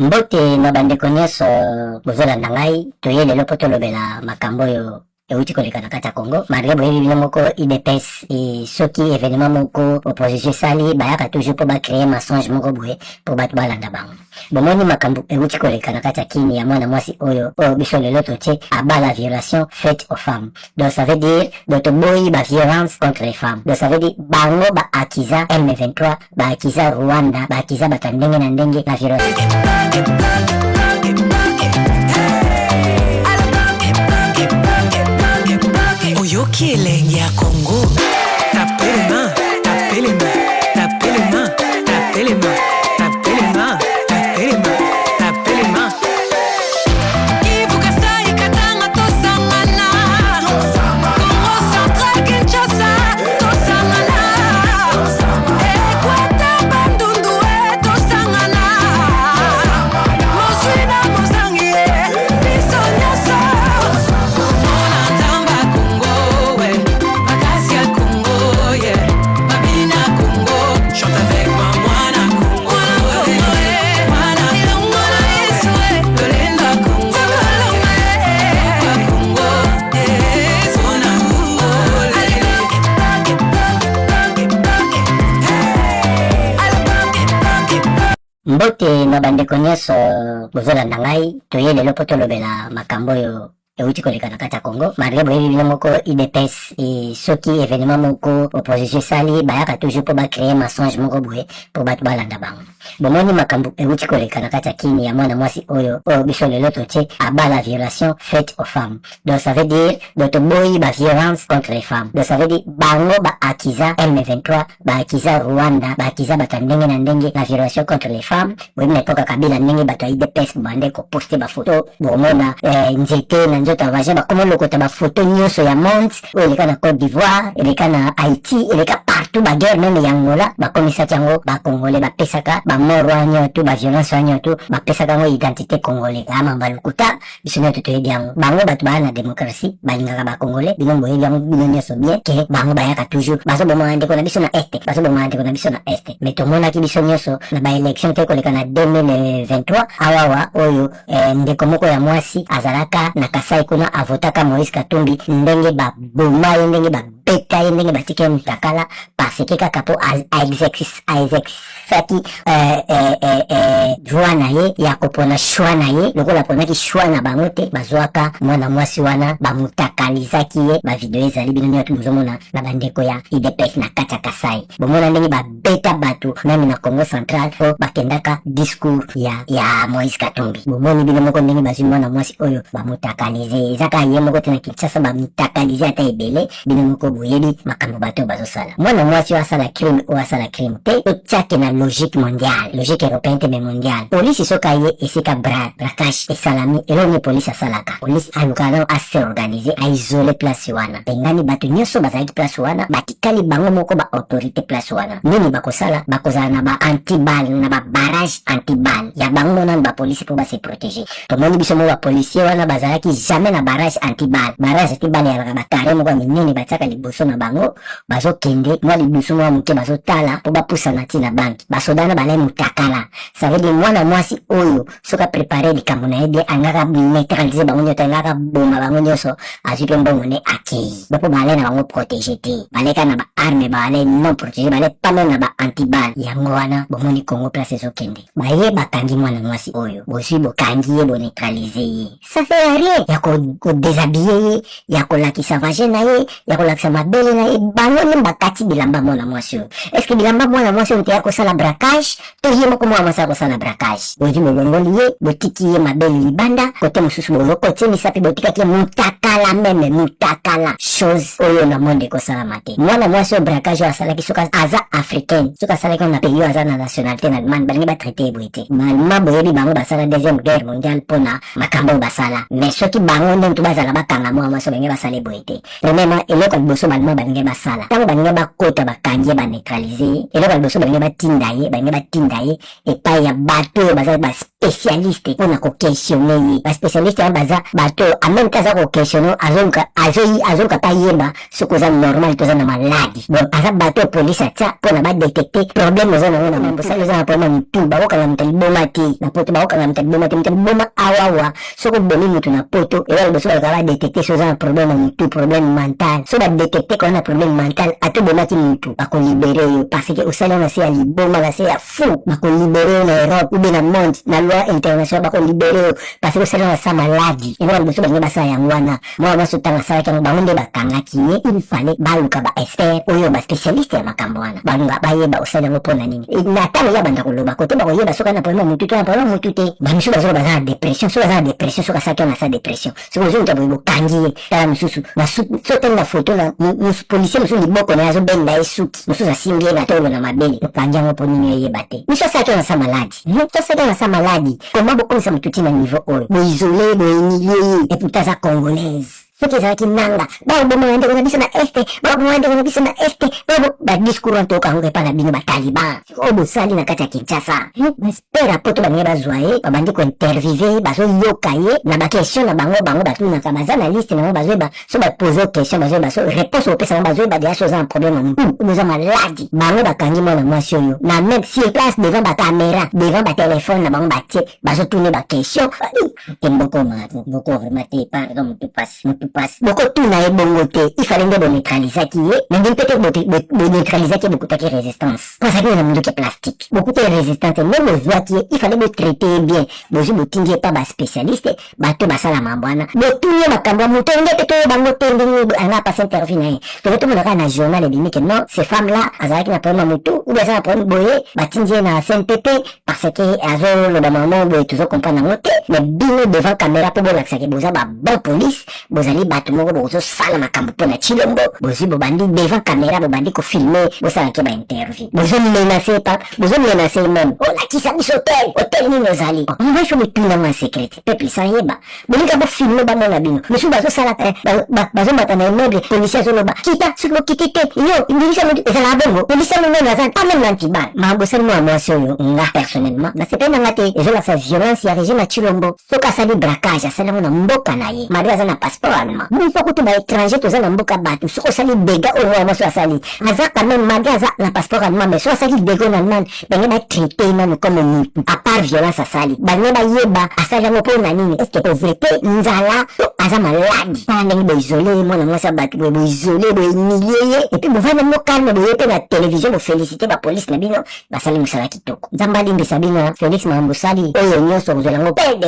Mbote na bandeko nyonso bozolanda ngai toye lelo po tolobela makambo oyo euti koleka na kati ya Congo malgré boyebi bino moko IDPS soki événement moko opposition esali bayaka toujours po bacréer mensonge moko boye po bato balanda bango. Bomoni makambo euti koleka na kati ya kini ya mwana mwasi oyo biso lelo totie abala violation faite aux femmes. Donc ça veut dire toboyi ba violence contre les femmes. Donc ça veut dire bango ba akiza M23 ba akiza Rwanda ba akiza batandenge na ndenge na violence. Oyoki elenge ya Congo, tapelema, tapelema, tapelema, tapelema, tapelema, tapelema, tapelema. Ivuka sai katanga tosangana, Congo Central Kinshasa tosangana, Ekwata Bandundu tosangana, Moswina Mosangi biso nyonso. Mbote na bandeko nyonso bozolanda ngai toye lelo po tolobela makambo oyo euti koleka na kati ya Congo malgré boyebi bino moko IDPS soki événement moko opposition esali bayaka toujours po bacréer mensonge moko boye po bato balanda bango. Bomoni makambo euti koleka na kati ya kini ya mwana mwasi oyo biso lelo totie abala violation faite aux femmes. Donc ça veut dire toboyi ba violence contre les femmes. Donc ça veut dire bango ba akiza M23 ba akiza Rwanda ba akiza batandenge na ndenge na violation contre les femmes. Boyebi na toka kabila ndenge bato ya IDPS bande ko poster ba photo bomona nzete na nzoto avaje bakoma lokota ba photo nyonso ya monde oyo eleka na Côte d'Ivoire eleka na Haïti eleka partout ba guerre même ya Angola bakomisaki yango ba Congolais bapesaka ba mort wanyo tu ba violence wanyo tu bapesaka yango identité Congolais ama balukuta biso nyoto toyebi yango bango bato baya na démocratie balingaka ba Congolais bino boyebi yango bino nyonso bien ke bango bayaka toujours bazobomaka ndeko na biso na este bazobomaka ndeko na biso na este mais tomonaki biso nyonso na ba élection te koleka na 2023 awawa oyo ndeko moko ya mwasi azalaka na Kasai kuna avotaka Moïse Katumbi ndenge baboma ye ndenge babeta ye ndenge batike mutakala parce que kaka po aexercisaki droit na ye ya kopona choix na ye lokola ponaki choix na bango te bazwaka mwana mwasi wana bamutakalizaki ye bavideo ezali bino nyoto bozomona na bandeko ya IDPS na kati ya Kasai bomona ndenge babeta bato nami na Congo Central po bakendaka discours ya Moïse Katumbi bomoni bino moko ndenge bazwi mwana mwasi oyo bamutakalize ezaka ye moko te na Kinshasa bamutakalize ata ebele bino moko boyebi makambo bato bazosala mwana mwasi oyo asala crime te otiake na logique mondiale logique européenne te mais mondiale polisi soka ye esika braquage esalami elongi polisi asalaka polisi alukaka nano asorganize aisole place wana pengani bato nyonso bazalaki place wana batikali bango moko ba autorité place wana nini bakosala bakozala na ba antibal na ba barrage antibal ya bango nano bapolisi mpo base protéger tomoni biso mo bapolisier wana bazalaki jamais na barrage antibal yalaka bakare moko ya minene batiaka liboso na bango bazokende mwa liboso mwa moke bazotala mpo bapusana ti na banki basodana balai mutakala ça veut dire mwana mwasi oyo soki aprepare likambo na ye bien alingaka neutralize bango nyonso alingaka boma bango nyonso azwi mpe mbongo nde akei bapo balai na bango protege te baleka na baarme balai non protege balai pame na baantibal yango wana bomoni Congo place ezokende baye bakangi mwana mwasi oyo bozwi bokangi ye boneutralize ye ça sert à rien ya kodéshabille ye ya kolakisa vagin na ye ya kolakisa mabele na ye bango nde bakati bilamba mwana mwasi oyo est ce que bilamba mwana mwasi oyo teya kosala braquage to ye moko mwana mwasi akosala braquage bozwi bolongoli ye botiki ye mabele libanda kote mosusu bozokotiemisa mpe botikaki ye mutakala meme mutakala chose oyo na monde ekosalama te mwana mwasi oyo braquage oyo asalaki soki aza africaine soki asalaki na pays oyo aza na nationalité na allemagne balingi batraite ye boye te malema boyebi bango basala deuxième guerre mondiale mpona makambo oyo basala mais soki bango nde mutu bazala bakanga mwana mwasi oyo balingi basala ye boye te premièrement eloko ya liboso liboso balima balingi basala ntango balingi bakota bakangi ye baneutralize ye eloko ya liboso balingi batinda ye epai ya bato oyo baza baspécialiste mpona kokestione ye baspécialiste wana baza bato oyo ameme te aza kokestione azoluka mpa yeba soki oza normal toza na maladi bon aza bato oyo polise atia mpona badetecte problème oza nango na mambosali oza na problème ya mutu bakokanga moto liboma te na poto bakokanga moto liboma te moto liboma awawa soki obomi moto na poto ewa liboso balaka badetecte so oza na problème ya mutu problème mental so badetecte kona na problème mental ate obomaki mutu bakolibere yo parce que osali wana se ya liboma na se ya fou bakolibere yo na Europe ube na monde na loi international bakolibere yo parce que osali wana sa maladi eloko liboso balingi basala yango wana mwana mwasi otanga asalaki yango bango nde bakangaki ye il fallait baluka baexpert oyo baspécialiste ya makambo wana balunga bayeba osali yango mpona nini na ntango ya banda koloba kote bakoyeba soki na problème mutu te na problème mutu te bamisu bazoka baza na dépression soki aza na dépression soki asalaki wana sa dépression soki ozwi mutu aboyi bokangi ye tala mosusu soteli na foto na policier mosusu liboko na ye azobenda ye suki mosusu asimbi ye na tolo na mabele okangi yango mpo nini oyeba te miso asalaki wana sa maladi so asalaki wana sa maladi koma bokomisa motu ti na niveau oyo boisole boemilie ye eputa aza congolaise soki ezalaki nanga baobomana ndeko na biso na este baobomana ndeko na biso na este badiscours wana toyokango epa na bino bataliban oyo bosali na kati ya Kinshasa baspera poto balingi bazwa ye babandi kointervive bazoyoka ye na bakestion na bango batunaka baza na liste nango bazoyeba so bapose question bazoyeba so réponse opesa nango bazoyeba deya so oza na problème na mutu oza maladi bango bakangi mwana mwasi oyo na même sur place devant bacaméra devant batelefone na bango batie bazotune bakestion temboko vraiment te pa mutu pasi bokotuna ye bongo te ifale nde boneutralizaki ye nange mpete boneutralizaki ye bokutaki résistance pozalaki na munduki ya plastique bokuta ye résistance nde bozwaki ye ifale botraite ye bien bozwi botindi ye pa baspécialiste bato basala mambo wana botuni ye makambo ya moto nde pete oyo bango te ndenge anga pasi interview na ye toke tomonaka na journal ebimi ke non ces femmes là azalaki na problème ya motu oubien aza na problème boye batindi ye na CNPP parce que azoloba mamo boye tozocomprendre yango te mais bino devant caméra mpo bolakisaki boza babon police bozali bato moko bozosala makambo mpona chilombo bozwi bobandi devant caméra bobandi kofilme bosalaki bainterview bozomenase meme olakisa biso hotel nini ozali mbaso botundango ya secrete peuple sayeba bolinga bofilme bamona bino mosusu bazosala bazomata na immeuble policier azoloba kita soki bokiti te yo indivisa ezalaka bongo policier monene aza pas même nantibal mabosali mwana mwasi oyo nga personnellement nasepe nanga te ezolakisa violence ya régime ya chilombo soki asali braquage asali yango na mboka na ye mari aza na passeport allemand il faut que baétranger toza na mboka bato soki osali dega oyo mwana mwasi asali aza quand même mari aza na passeport allemand mais soki asali dega na allemagne bange batraite nano comme mutu à part violence asali bange bayeba asali yango mpo na nini estce pauvreté nzala aza maladi tala ndenge boisole mwana mwasi ya bato boye boisole boemilie ye epuis bovanda mo calme boye mpe na télévision bofélicité bapolice na bino basali mosala kitoko nzambe alimbisa bino félix makambo osali oyo nyonso kozwela yango peine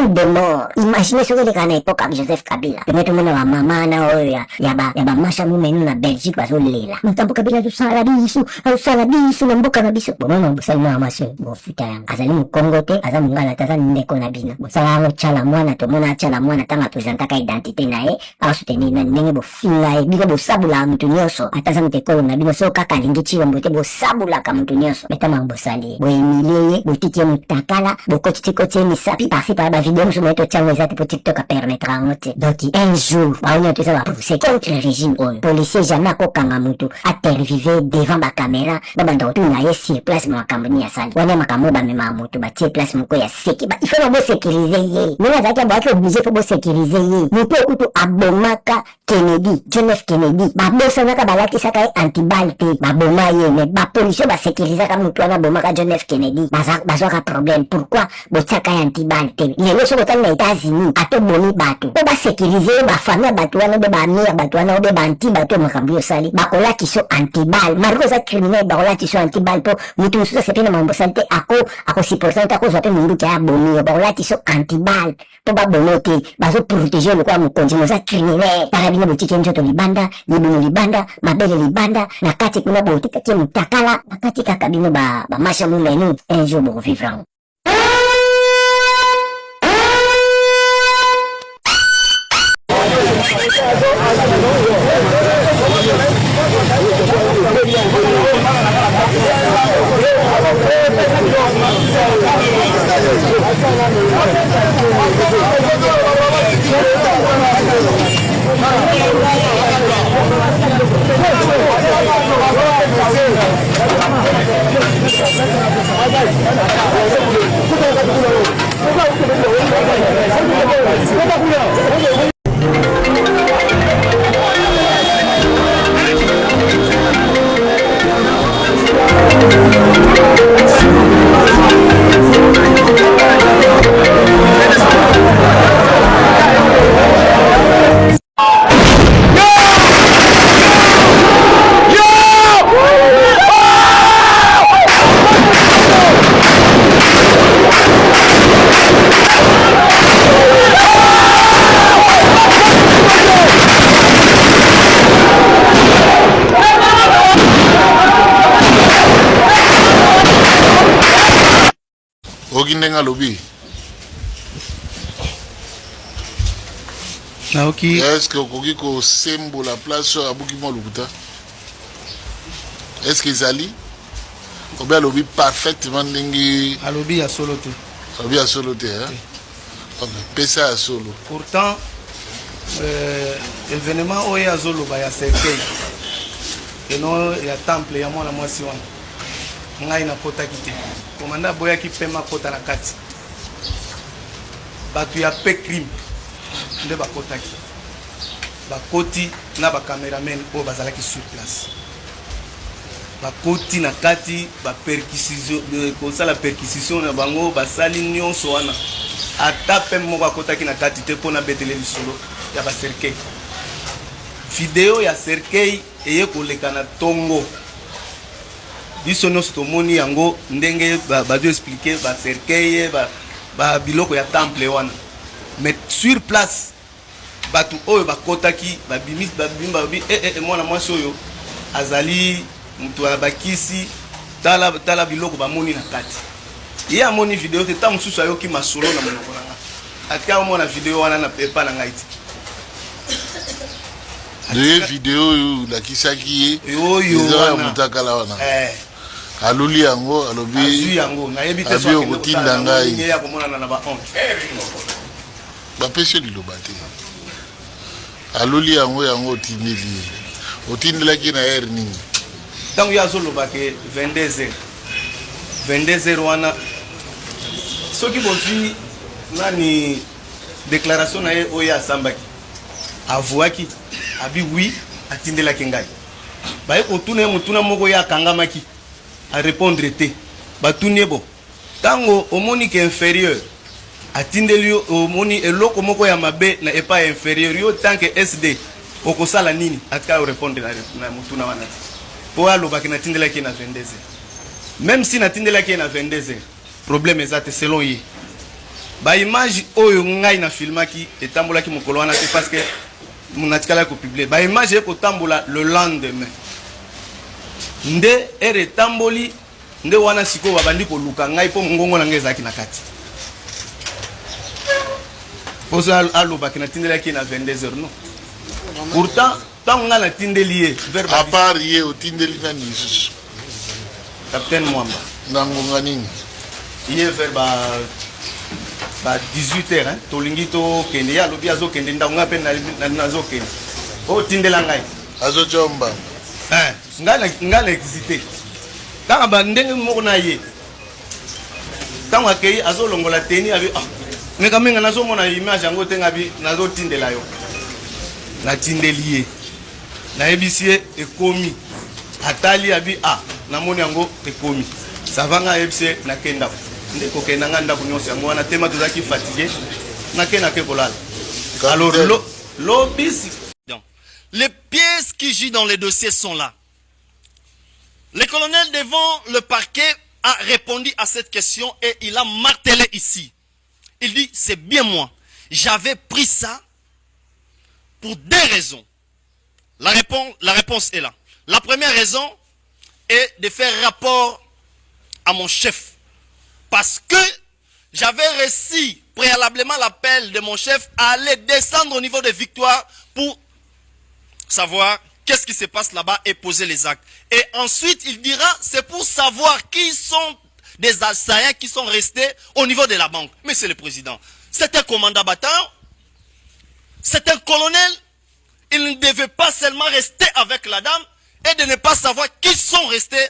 de mort imagine soki eleka na époque ak joseph kabila pene tomona bamama na oyo ya bamasha mumenu na belgique bazolela motambo kabila azosala biso na mboka na biso bomona bosali mwana mwasi bofuta yango azali mokongo te aza mongala te aza ndeko na bino bosala yango tyala mwana tomona atyala mwana ntango apresentaka identité na ye aosoutenir na ndenge bofinga ye bino bosabulaka motu nyonso ata aza moto ekolo na bino so kaka alingi chilombo te bosabulaka motu nyonso metamaka bosali ye boemilie ye botiki ye motakala bokotikoti ye misapi parci par bavideo mosusu moye totyango eza te po tiktok apermettra yango te donc un jour baonia toza bapousse contre le régime oyo policier jamais akokanga motu atervive devant bacaméra babanda kotuna ye sur place makambo nini asali wana makambo oyo bamemaka motu batie place moko ya seki ifo na bosécurize ye ndenge azalaki aboyaki oblige fo bosécurize ye motu okutu abomaka Kennedy John F Kennedy babosanaka balakisaka ye antibal te baboma ye mais bapolisie basécurisaka motu wana abomaka John F Kennedy bazwaka problème pourquoi botiaka ye antibal te lelo soki otali na États-Unis atobomi bato po basécurize ye bafamille ya bato wana obe bamire bato wana obe banti bato ya makambo oyo osali bakolakisa antibal mariko oza criminel bakolakisa antibal mpo motu mosusu asepe na mambosali te akosupporte te akozwa mpe munduki abomi yo bakolakisa antibal mpo babomi te bazoprotege lokola mokonzi moza criminel tala bino botiki nzoto libanda libumu libanda mabele libanda na kati kuna botikaki motakala na kati kaka bino bamasha mumenu un jour bokovivrango Thank you. Oginenga lobby. Naoki. Est-ce que Okiko sembo la place à Boukimo Lukuta? Est-ce que Zali? Ou bien lobby parfaitement dingue? À lobby à soloté. Lobby à soloté, hein? Ok, pesa à solo. Pourtant, événement oya zolo ba ya cercueil. Et non ya temple ya mwana mwasi wana. Ngai na kota kite. Komanda boya ki pema kota na kati. Batu ya pe crime. Nde ba kota ki. Ba koti na ba cameraman o bazalaki sur place. Ba koti na kati ba perquisition ko sala perquisition na bango ba sali nyonso wana. Ata pe mo ba kota ki na kati te pona betele lisolo ya ba cercueil. Video ya cercueil eye koleka na tongo. Biso nyonso tomoni yango ndenge badu expliquer ba cercueil ba biloko ya temple wana. Mais sur place batu oyo bakotaki babimi mwana mwasi oyo azali mutu abakisi tala biloko bamoni na kati. Ye amoni video te ta mususu ayoki masolo na monoko nanga. Atika mona video wana na pepa na ngaiti. De vidéo la kisaki yo mutakala wana. Aluli yango alobi azu yango na yebi te so kotinda ngai ya komona na ba honte. Ba pese lilobate. Aluli yango otindeli. Otindela ki na air nini. Tango ya zolo ba ke 22h. 22h wana soki bonzi nani déclaration na oya sambaki. Avouaki abi oui atindela kengai. Ba ko tuna mutuna moko ya kangamaki a répondre te. Ba tunebo. Tango omoni ke inférieur atindeli omoni eloko moko ya mabe na epa inférieur yo tant que SD okosala nini atka répondre na mutuna wana. Po aloba ke natindela ke na 22h. Même si natindela ke na 22h, problème ezate selon yi. Ba image oyo ngai na filmaki etambola ki mokolo wana c'est parce que munatikala ko publier. Ba image ko tambola le lendemain. Nde ere tamboli nde wana siko babandi ko luka ngai po ngongo na ngezaki na kati. Poso aloba ki natindela ki na 22h non. Pourtant tant nga na tindeli vers à part ye otindeli na nisus. Capitaine Mwamba. Nangonga nini? Hier vers ba 18h hein tolingi to kende ya lobi azo kende ndanga pe na zo kende. O tindela ngai. Azo chomba. Ngala exité. Kanga ba ndenge moko na ye. Tango akei azo longola teni abi mais quand même nazo mona image yango tenga bi nazo tindela yo. Na tindelier. Na ebisie ekomi. Atali abi na moni yango ekomi. Savanga ebise na kenda. Ndeko kenda nganda kunyosa yango wana tema tozaki fatigué. Na kena ke kolala. Alors l'obis les pièces qui jouent dans les dossiers sont là. Le colonel devant le parquet a répondu à cette question et il a martelé ici. Il dit, c'est bien moi. J'avais pris ça pour deux raisons. La réponse est là. La première raison est de faire rapport à mon chef. Parce que j'avais reçu préalablement l'appel de mon chef à aller descendre au niveau de Victoire pour savoir qu'est-ce qui se passe là-bas et poser les actes. Et ensuite, il dira, c'est pour savoir qui sont des assaillants qui sont restés au niveau de la banque. Monsieur le Président, c'est un commandant bataillon, c'est un colonel. Il ne devait pas seulement rester avec la dame et de ne pas savoir qui sont restés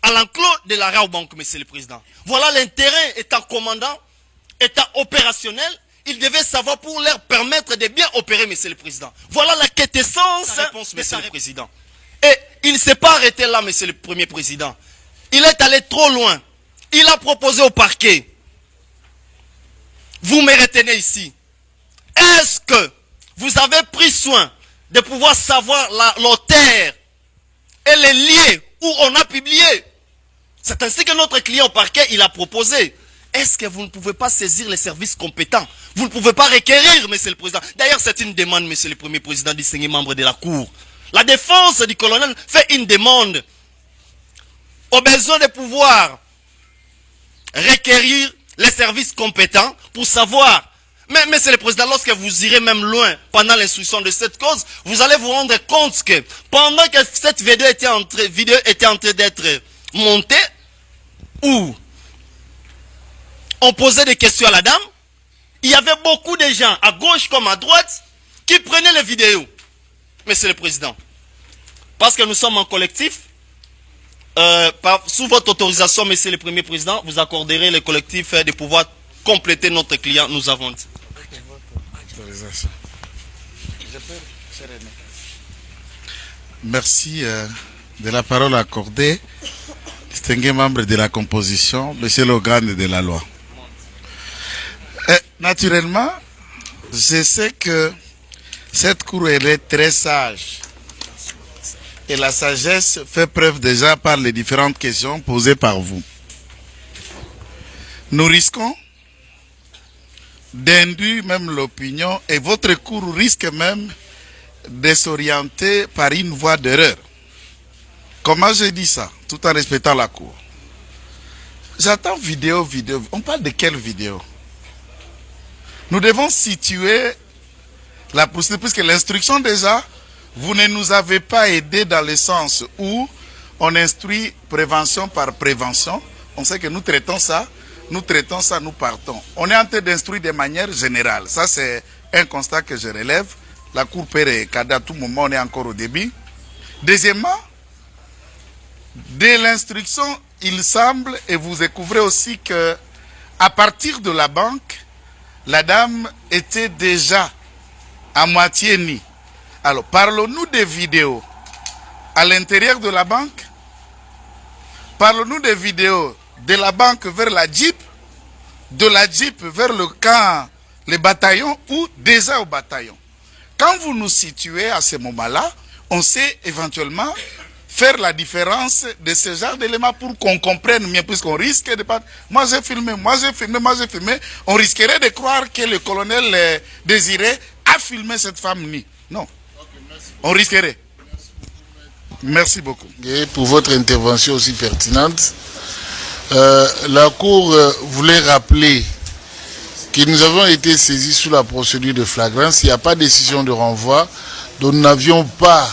à l'enclos de la Raobank, monsieur le président. Voilà l'intérêt étant commandant, étant opérationnel, il devait savoir pour leur permettre de bien opérer, monsieur le président. Voilà la quintessence réponse, monsieur le président. Et il ne s'est pas arrêté là, monsieur le premier président. Il est allé trop loin. Il a proposé au parquet. Vous me retenez ici. Est-ce que vous avez pris soin de pouvoir savoir l'auteur et les liens où on a publié? C'est ainsi que notre client au parquet, il a proposé. Est-ce que vous ne pouvez pas saisir les services compétents? Vous ne pouvez pas requérir, monsieur le président. D'ailleurs, c'est une demande, monsieur le premier président, distingué membre de la Cour. La défense du colonel fait une demande au besoin de pouvoir requérir les services compétents pour savoir. Mais, monsieur le président, lorsque vous irez même loin pendant l'instruction de cette cause, vous allez vous rendre compte que pendant que cette vidéo était en train d'être montée, où on posait des questions à la dame, il y avait beaucoup de gens, à gauche comme à droite, qui prenaient les vidéos. Monsieur le président, parce que nous sommes en collectif, sous votre autorisation, monsieur le premier président, vous accorderez le collectif de pouvoir compléter notre client, nous avons dit. Merci de la parole accordée, distingué membre de la composition, monsieur le garde de la loi. Naturellement, je sais que cette cour elle est très sage. Et la sagesse fait preuve déjà par les différentes questions posées par vous. Nous risquons d'induire même l'opinion et votre cours risque même de s'orienter par une voie d'erreur. Comment je dis ça? Tout en respectant la cour. J'attends vidéo. On parle de quelle vidéo? Nous devons situer la procédure puisque l'instruction déjà, vous ne nous avez pas aidé dans le sens où on instruit prévention par prévention. On sait que nous traitons ça, nous partons. On est en train d'instruire de manière générale. Ça, c'est un constat que je relève. La Cour peut regarder à tout moment, on est encore au début. Deuxièmement, dès l'instruction, il semble, et vous découvrez aussi que à partir de la banque, la dame était déjà à moitié nue. Alors, parlons-nous des vidéos à l'intérieur de la banque. Parlons-nous des vidéos de la banque vers la Jeep, de la Jeep vers le camp, les bataillons ou déjà au bataillon. Quand vous nous situez à ce moment-là, on sait éventuellement faire la différence de ce genre d'éléments pour qu'on comprenne mieux, puisqu'on risque de pas... Moi j'ai filmé, on risquerait de croire que le colonel Désiré a filmé cette femme nue. Non. On risquerait. Merci beaucoup. Et pour votre intervention aussi pertinente, la Cour voulait rappeler que nous avons été saisis sous la procédure de flagrance. Il n'y a pas de décision de renvoi, donc nous n'avions pas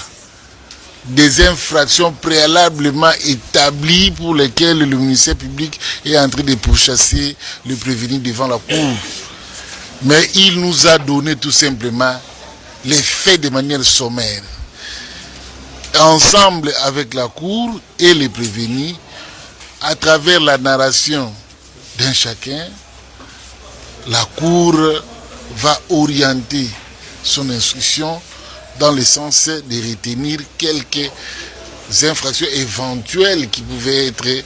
des infractions préalablement établies pour lesquelles le ministère public est en train de pourchasser le prévenu devant la Cour. Mais il nous a donné tout simplement les faits de manière sommaire. Ensemble avec la Cour et les prévenus, à travers la narration d'un chacun, la Cour va orienter son instruction dans le sens de retenir quelques infractions éventuelles qui pouvaient être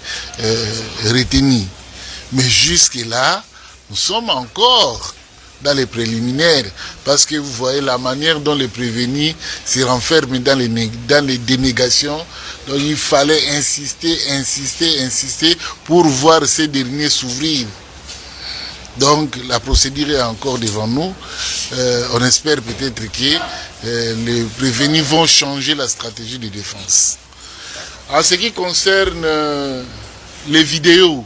retenues. Mais jusque-là, nous sommes encore dans les préliminaires, parce que vous voyez la manière dont les prévenus se renferment dans les dénégations. Donc il fallait insister pour voir ces derniers s'ouvrir. Donc la procédure est encore devant nous. On espère peut-être que les prévenus vont changer la stratégie de défense. En ce qui concerne les vidéos,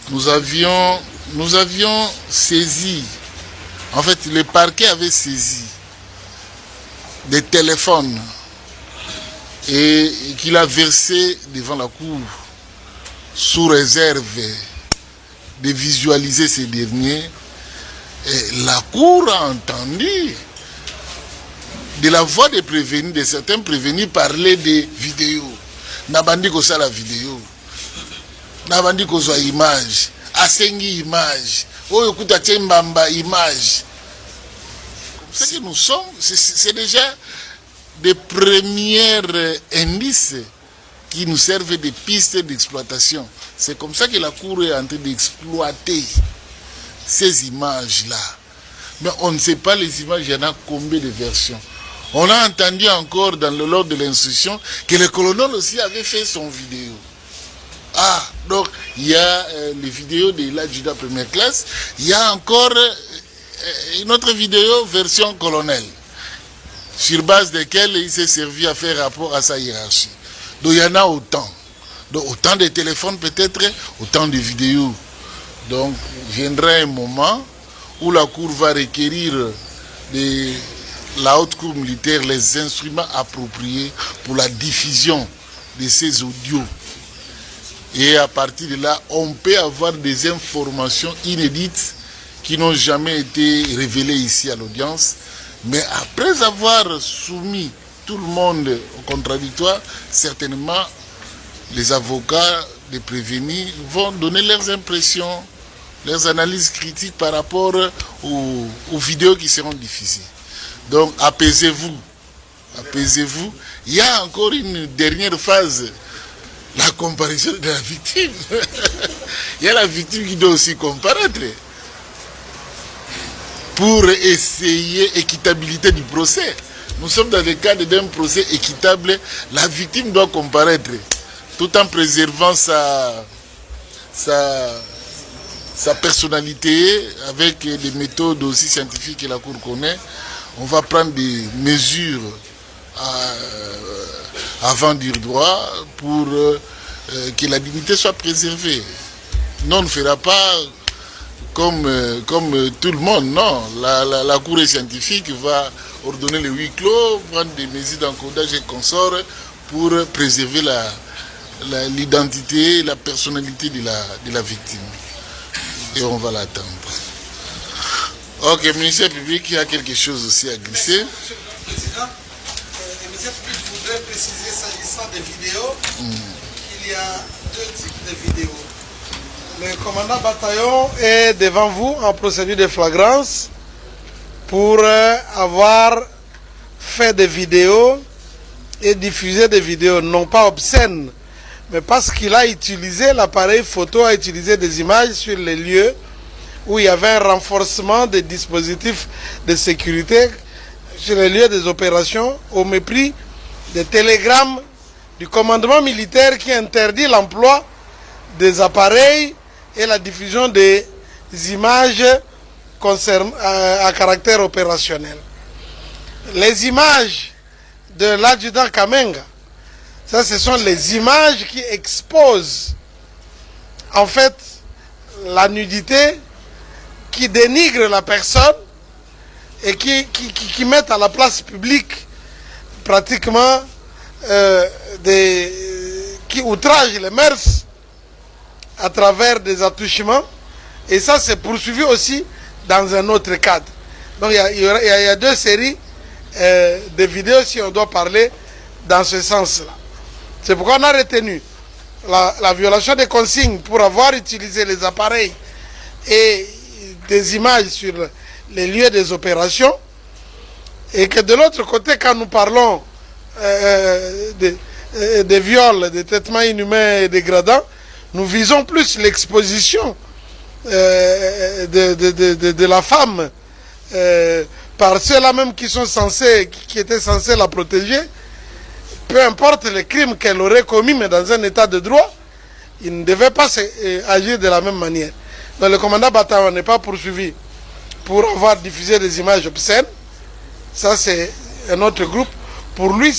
nous avions saisi, en fait le parquet avait saisi des téléphones et qu'il a versé devant la Cour sous réserve de visualiser ces derniers. Et la Cour a entendu de la voix des prévenus, de certains prévenus parler des vidéos. Nabandi ko ça la vidéo. nabandi kozwa image asengi image oyo kuta tembamba image. Ce que nous sommes, c'est déjà des premiers indices qui nous servent de pistes d'exploitation. C'est comme ça que la Cour est en train d'exploiter ces images-là. Mais on ne sait pas les images, il y en a combien de versions. On a entendu encore dans le lors de l'instruction que le colonel aussi avait fait son vidéo. Ah, donc il y a les vidéos de l'adjudant première classe, il y a encore une autre vidéo version colonel, sur base de laquelle il s'est servi à faire rapport à sa hiérarchie. Donc il y en a autant. Donc autant de téléphones peut-être, autant de vidéos. Donc viendra un moment où la Cour va requérir de la haute cour militaire les instruments appropriés pour la diffusion de ces audios. Et à partir de là, on peut avoir des informations inédites qui n'ont jamais été révélées ici à l'audience. Mais après avoir soumis tout le monde au contradictoire, certainement les avocats des prévenus vont donner leurs impressions, leurs analyses critiques par rapport aux vidéos qui seront diffusées. Donc apaisez-vous, apaisez-vous. Il y a encore une dernière phase, la comparaison de la victime. Il y a la victime qui doit aussi comparaître pour essayer équitabilité du procès. Nous sommes dans le cadre d'un procès équitable. La victime doit comparaître tout en préservant sa personnalité avec des méthodes aussi scientifiques que la Cour connaît. On va prendre des mesures avant dire droit pour que la dignité soit préservée. Non, on ne fera pas comme tout le monde, non. La Cour scientifique va ordonner le huis clos, prendre des mesures d'encodage et consorts pour préserver l'identité, la personnalité de la victime. Et on va l'attendre. Ok, le ministère public, il y a quelque chose aussi à glisser. Monsieur le Président, le ministère public voudrait préciser, s'agissant des vidéos, qu'il y a deux types de vidéos. Le commandant bataillon est devant vous en procédure de flagrance pour avoir fait des vidéos et diffusé des vidéos, non pas obscènes, mais parce qu'il a utilisé l'appareil photo, a utilisé des images sur les lieux où il y avait un renforcement des dispositifs de sécurité sur les lieux des opérations, au mépris des télégrammes du commandement militaire qui interdit l'emploi des appareils et la diffusion des images à caractère opérationnel. Les images de l'adjudant Kamenga, ça, ce sont les images qui exposent en fait la nudité, qui dénigrent la personne et qui mettent à la place publique pratiquement qui outragent les mœurs à travers des attouchements. Et ça, c'est poursuivi aussi dans un autre cadre. Donc il y a deux séries de vidéos, si on doit parler dans ce sens-là. C'est pourquoi on a retenu la violation des consignes pour avoir utilisé les appareils et des images sur les lieux des opérations, et que de l'autre côté, quand nous parlons des viols, des traitements inhumains et dégradants, nous visons plus l'exposition de la femme par ceux-là même qui étaient censés la protéger, peu importe les crimes qu'elle aurait commis, mais dans un état de droit, il ne devait pas agir de la même manière. Donc le commandant bataillon n'est pas poursuivi pour avoir diffusé des images obscènes. Ça, c'est un autre groupe. Pour lui,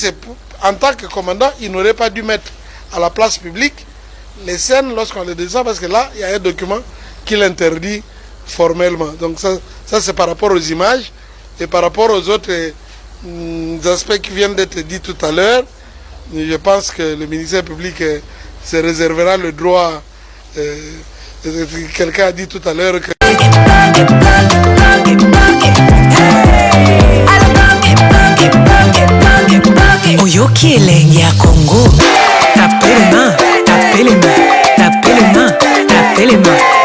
en tant que commandant, il n'aurait pas dû mettre à la place publique les scènes lorsqu'on les descend, parce que là, il y a un document qui l'interdit formellement. Donc ça c'est par rapport aux images. Et par rapport aux autres aspects qui viennent d'être dits tout à l'heure, je pense que le ministère public se réservera le droit. Quelqu'un a dit tout à l'heure que... Oyoki elenge ya Congo, tapelema, tapelema, tapelema. Goma.